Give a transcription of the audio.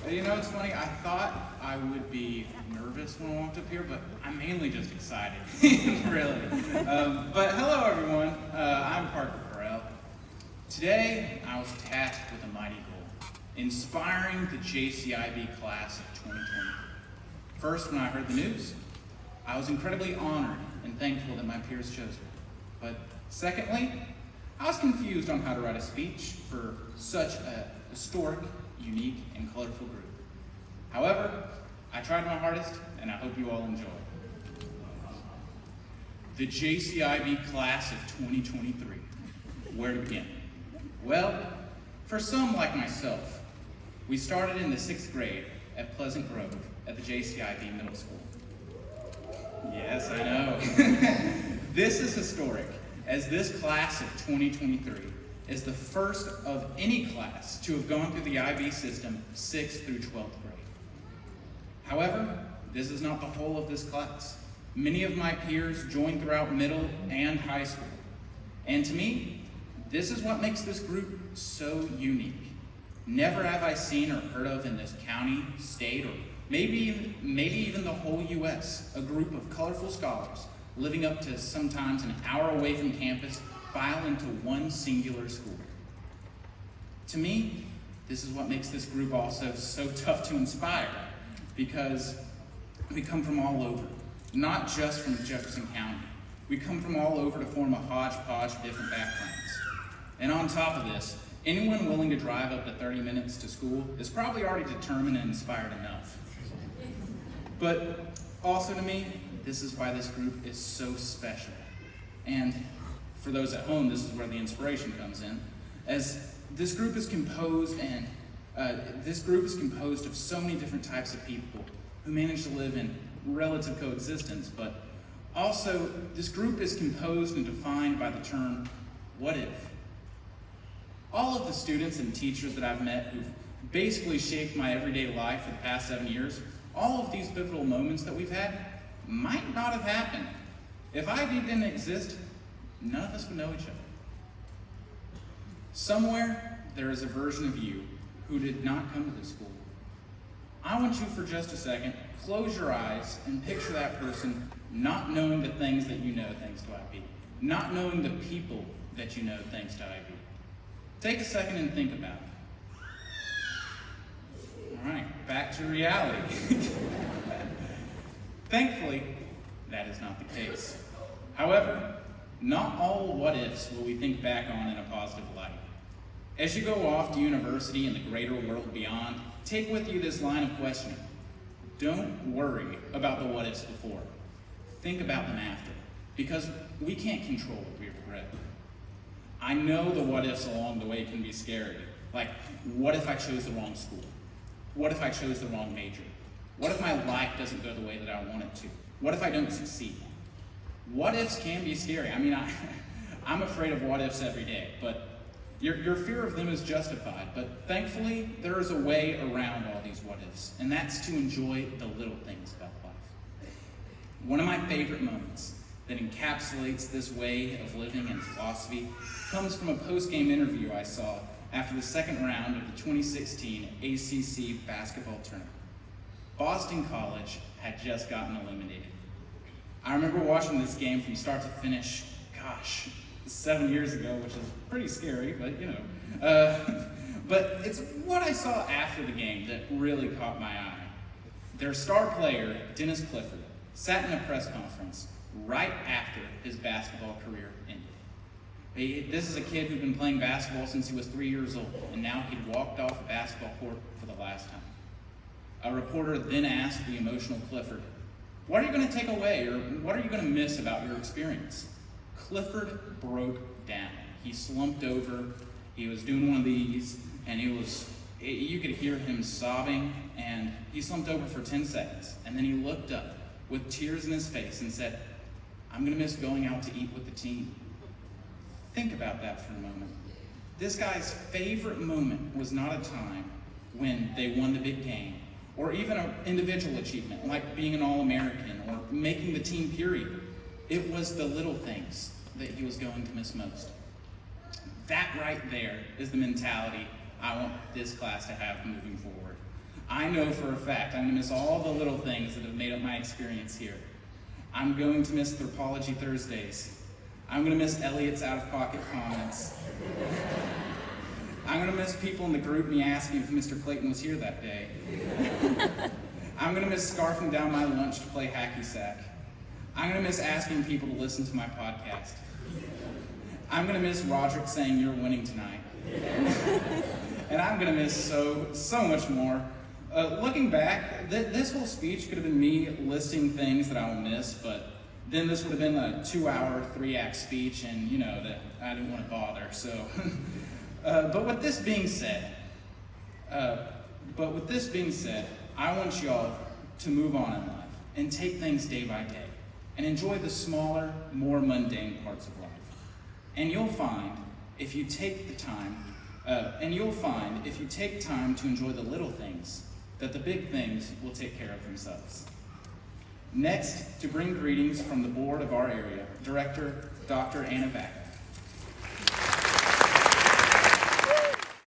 You know, it's funny, I thought I would be nervous when I walked up here, but I'm mainly just excited, really. But hello, everyone. I'm Parker Correll. Today, I was tasked with a mighty goal, inspiring the JCIB class of 2020. First, when I heard the news, I was incredibly honored and thankful that my peers chose me. But secondly, I was confused on how to write a speech for such a historic, unique, and colorful group. However, I tried my hardest, and I hope you all enjoy. The JCIB class of 2023. Where to begin? Well, for some like myself, we started in the 6th grade at Pleasant Grove at the JCIB Middle School. Yes, I know. This is historic, as this class of 2023 is the first of any class to have gone through the IB system 6th through 12th grade. However, this is not the whole of this class. Many of my peers joined throughout middle and high school. And to me, this is what makes this group so unique. Never have I seen or heard of in this county, state, or maybe even the whole U.S., a group of colorful scholars living up to sometimes an hour away from campus, file into one singular school. To me, this is what makes this group also so tough to inspire, because we come from all over, not just from Jefferson County. We come from all over to form a hodgepodge of different backgrounds. And on top of this, anyone willing to drive up to 30 minutes to school is probably already determined and inspired enough. But also to me, this is why this group is so special. And for those at home, this is where the inspiration comes in, as this group is composed of so many different types of people who manage to live in relative coexistence, but also this group is composed and defined by the term, what if? All of the students and teachers that I've met who've basically shaped my everyday life for the past 7 years, all of these pivotal moments that we've had might not have happened. If IB didn't exist, none of us would know each other. Somewhere, there is a version of you who did not come to this school. I want you for just a second, close your eyes and picture that person not knowing the things that you know thanks to IB, not knowing the people that you know thanks to IB. Take a second and think about it. All right, back to reality. Thankfully, that is not the case. However, not all what-ifs will we think back on in a positive light. As you go off to university and the greater world beyond, take with you this line of questioning. Don't worry about the what-ifs before. Think about them after, because we can't control what we regret. I know the what-ifs along the way can be scary. Like, what if I chose the wrong school? What if I chose the wrong major? What if my life doesn't go the way that I want it to? What if I don't succeed? What-ifs can be scary. I mean, I'm afraid of what-ifs every day, but your fear of them is justified. But thankfully, there is a way around all these what-ifs, and that's to enjoy the little things about life. One of my favorite moments that encapsulates this way of living and philosophy comes from a post-game interview I saw after the second round of the 2016 ACC basketball tournament. Boston College had just gotten eliminated. I remember watching this game from start to finish, 7 years ago, which is pretty scary, but you know. But it's what I saw after the game that really caught my eye. Their star player, Dennis Clifford, sat in a press conference right after his basketball career ended. This is a kid who'd been playing basketball since he was 3 years old, and now he'd walked off a basketball court for the last time. A reporter then asked the emotional Clifford, "What are you going to take away, or what are you going to miss about your experience?" Clifford broke down. He slumped over, he was doing one of these, and you could hear him sobbing, and he slumped over for 10 seconds, and then he looked up with tears in his face and said, "I'm going to miss going out to eat with the team." Think about that for a moment. This guy's favorite moment was not a time when they won the big game, or even an individual achievement like being an All-American or making the team period. It was the little things that he was going to miss most. That right there is the mentality I want this class to have moving forward. I know for a fact I'm going to miss all the little things that have made up my experience here. I'm going to miss Anthropology Thursdays. I'm going to miss Elliot's out-of-pocket comments. I'm going to miss people in the group me asking if Mr. Clayton was here that day. I'm going to miss scarfing down my lunch to play hacky sack. I'm going to miss asking people to listen to my podcast. I'm going to miss Roderick saying you're winning tonight. And I'm going to miss so much more. Looking back, this whole speech could have been me listing things that I will miss, but then this would have been a 2-hour, 3-act speech, and you know that I didn't want to bother. So, but with this being said, I want y'all to move on in life and take things day by day and enjoy the smaller, more mundane parts of life. And you'll find if you take time to enjoy the little things, that the big things will take care of themselves. Next, to bring greetings from the board of our area, Director Dr. Anna Vack.